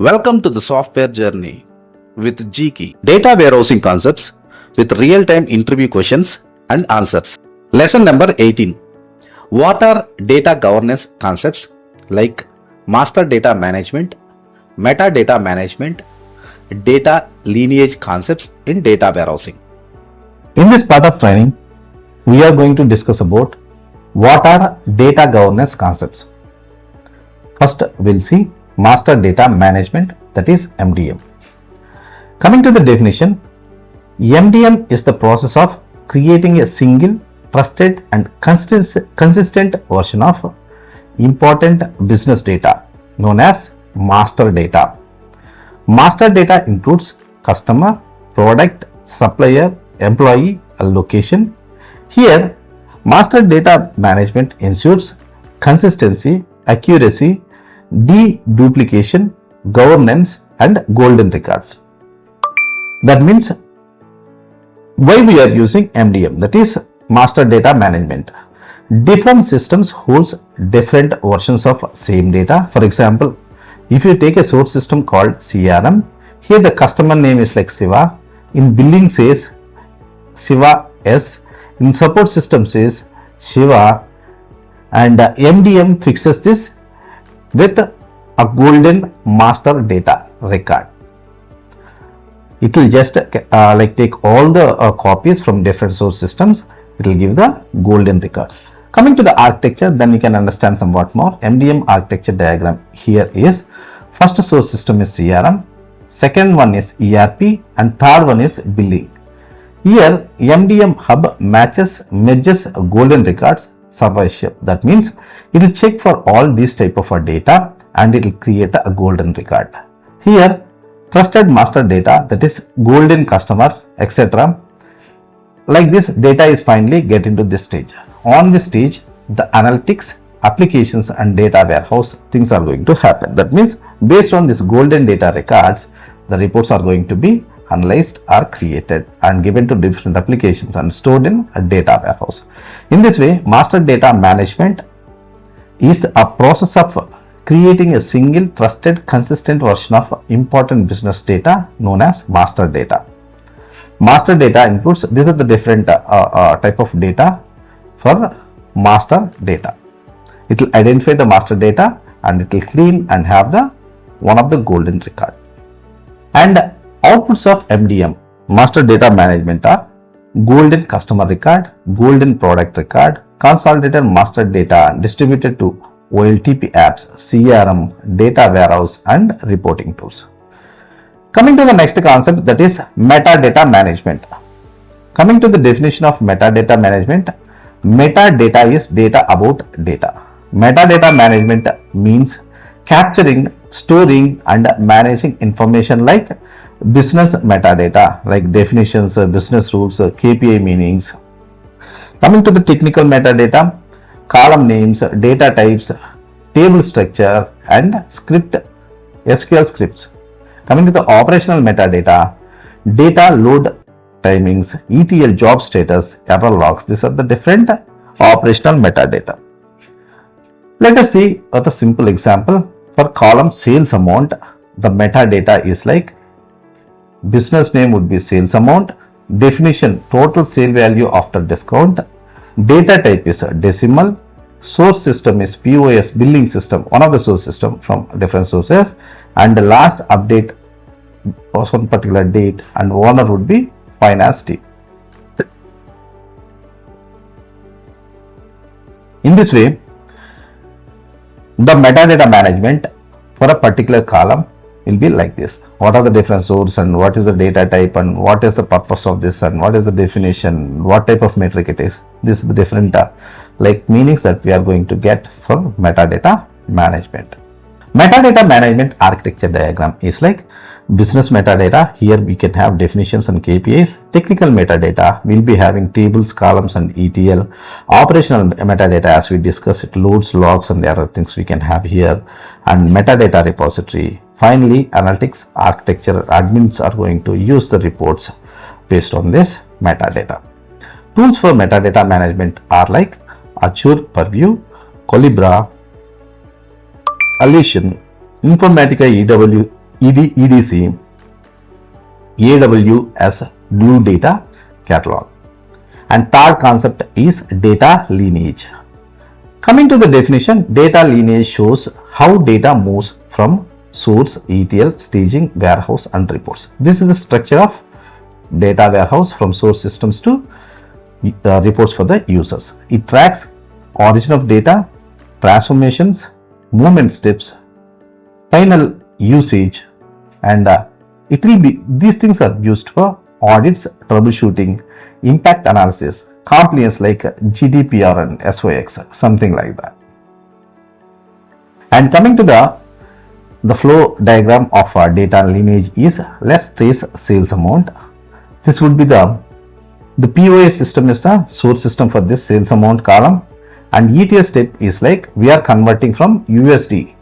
Welcome to the software journey with GKey. Data warehousing concepts with real-time interview questions and answers. Lesson number 18. What are data governance concepts like master data management, metadata management, data lineage concepts in data warehousing? In this part of training, we are going to discuss about what are data governance concepts. First, we'll see master data management, that is MDM. Coming to the definition, MDM is the process of creating a single, trusted and consistent version of important business data known as master data. Master data includes customer, product, supplier, employee, and location. Here, master data management ensures consistency, accuracy, deduplication, governance and golden records. That means why we are using MDM, that is master data management. Different systems holds different versions of same data. For example, if you take a source system called CRM, here the customer name is like Siva, in billing says Siva S, in support system says Shiva, and MDM fixes this with a golden master data record. It will just take all the copies from different source systems. It will give the golden record. Coming to the architecture, then you can understand somewhat more. MDM architecture diagram here is first source system is CRM, second one is ERP, and third one is billing. Here MDM hub merges golden records survivorship. That means it will check for all these type of data and it will create a golden record. Here trusted master data, that is golden customer, etc. Like this data is finally get into this stage. On this stage, the analytics, applications and data warehouse things are going to happen. That means based on this golden data records, the reports are going to be analyzed or created and given to different applications and stored in a data warehouse. In this way, master data management is a process of creating a single, trusted, consistent version of important business data known as master data. Master data includes, these are the different type of data for master data. It will identify the master data and it will clean and have the one of the golden record. And outputs of MDM, master data management, are golden customer record, golden product record, consolidated master data distributed to OLTP apps, CRM, data warehouse and reporting tools. Coming to the next concept, that is metadata management. Coming to the definition of metadata management, metadata is data about data. Metadata management means capturing, storing and managing information like business metadata, like definitions, business rules, KPI meanings. Coming to the technical metadata, column names, data types, table structure and script, SQL scripts. Coming to the operational metadata, data load timings, ETL job status, error logs. These are the different operational metadata. Let us see with a simple example. For column sales amount, the metadata is like business name would be sales amount, definition total sale value after discount, data type is decimal, source system is POS billing system, one of the source system from different sources, and the last update was one particular date, and owner would be finance team. In this way, the metadata management for a particular column will be like this. What are the different sources and what is the data type and what is the purpose of this and what is the definition, what type of metric it is. This is the different meanings that we are going to get from metadata management. Metadata management architecture diagram is like business metadata. Here we can have definitions and KPIs. Technical metadata will be having tables, columns and ETL. Operational metadata, as we discussed, it loads, logs and other things we can have here, and metadata repository. Finally, analytics architecture, admins are going to use the reports based on this metadata. Tools for metadata management are like Azure Purview, Colibra, Allusion, Informatica EDC, AWS New Data Catalog. And third concept is data lineage. Coming to the definition, data lineage shows how data moves from source, ETL, staging, warehouse and reports. This is the structure of data warehouse from source systems to reports for the users. It tracks origin of data, transformations, movement steps, final usage, and these things are used for audits, troubleshooting, impact analysis, compliance like GDPR and SOX, something like that. And coming to the flow diagram of data lineage is, let's trace sales amount. This would be the POS system is the source system for this sales amount column, and ETL step is like we are converting from USD,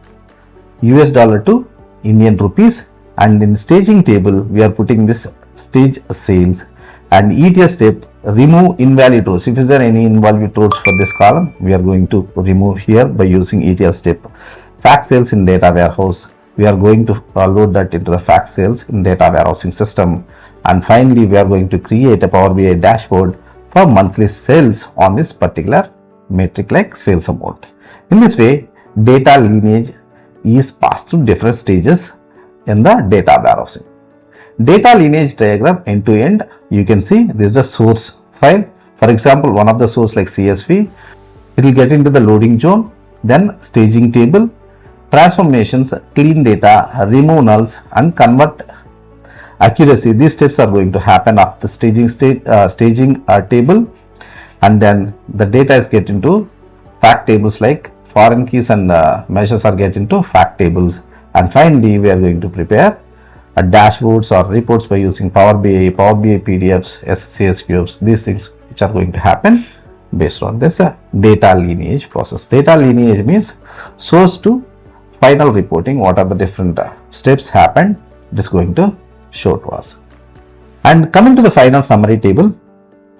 US dollar to Indian rupees, and in staging table we are putting this stage sales, and ETL step remove invalid rows. If is there any invalid rows for this column, we are going to remove here by using ETL step. Fact sales in data warehouse, we are going to load that into the fact sales in data warehousing system, and finally we are going to create a Power BI dashboard for monthly sales on this particular metric like sales amount. In this way, data lineage is passed through different stages in the data warehousing. Data lineage diagram end to end, you can see this is the source file. For example, one of the source like CSV, it will get into the loading zone, then staging table, transformations, clean data, remove nulls and convert accuracy. These steps are going to happen after staging table, and then the data is get into fact tables like foreign keys and measures are get into fact tables, and finally we are going to prepare dashboards or reports by using Power BI PDFs, SSAS cubes, these things which are going to happen based on this data lineage process. Data lineage means source to final reporting, what are the different steps happened, it is going to show to us. And coming to the final summary table,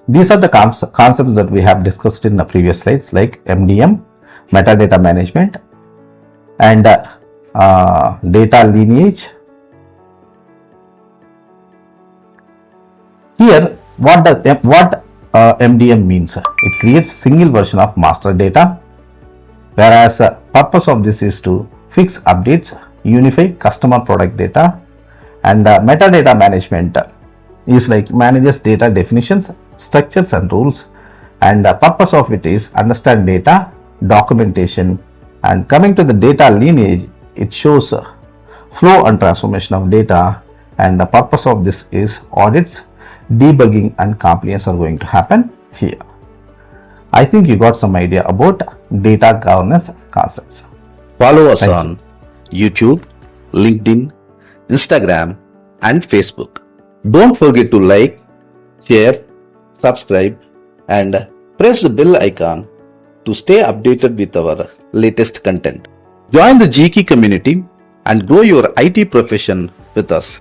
these are the concepts that we have discussed in the previous slides like MDM, metadata management, and data lineage. Here, what MDM means? It creates single version of master data, whereas purpose of this is to fix updates, unify customer product data, and metadata management is like manages data definitions, structures and rules, and purpose of it is understand data, documentation. And coming to the data lineage, it shows flow and transformation of data, and the purpose of this is audits, debugging and compliance are going to happen here. I think you got some idea about data governance concepts. Follow us on YouTube, LinkedIn, Instagram and Facebook. Don't forget to like, share, subscribe and press the bell icon to stay updated with our latest content. Join the GKey community and grow your IT profession with us.